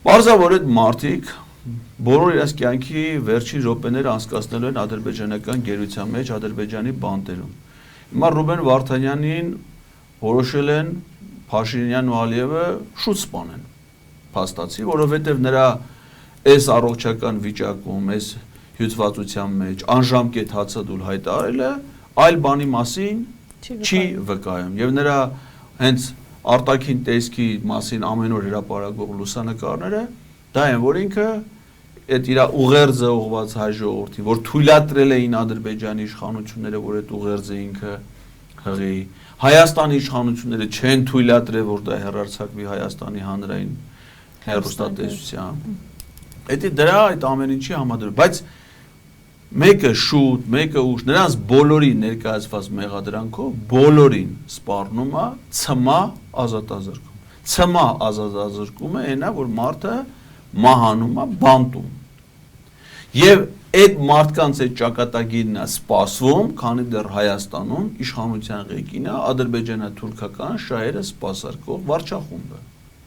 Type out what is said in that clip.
Պարզավոր այդ մարդիկ բոլոր իրենց կյանքի վերջին րոպեները անցկացնելու են ադրբեջանական գերության մեջ, Ադրբեջանի բանտերում։ Հիմա Ռուբեն Վարդանյանին որոշել են Փաշինյանն ու Ալիևը շուտ սպանեն, փաստացի, որովհետև նրա այս առողջական վիճակում, այս հյուծվածության մեջ անժամկետ հացադուլ հայտարարելը այլ բանի մասին չի վկայում եւ նրա հենց արտաքին տեսքի մասին ամեն օր հրապարակող լուսանկարները դա են, որ ինքը այդ իր ուղերձը ուղված հայ ժողովրդին, որ թույլատրել էին Ադրբեջանի իշխանությունները, որ այդ ուղերձը ինքը հղի, Հայաստանի իշխանությունները չեն թույլատրել, որ դա հեռարձակվի Հայաստանի հանրային հեռուստատեսությամբ։ Դա դրա այդ ամեն ինչի համադրում, բայց մեկը շուտ, մեկը ուշ, նրանց բոլորի ներկայացված մեղադրանքով բոլորին սպառնում է ցմահ ազատազրկում։ Ցմահ ազատազրկումը այնա, որ մարդը մահանում է բանտում։ Եվ այդ մարդկանց այդ ճակատագիրն է սպասվում, քանի դեռ Հայաստանում իշխանության ղեկինը ադրբեջանա-թուրքական շահերը սպասարկող վարչախումբը։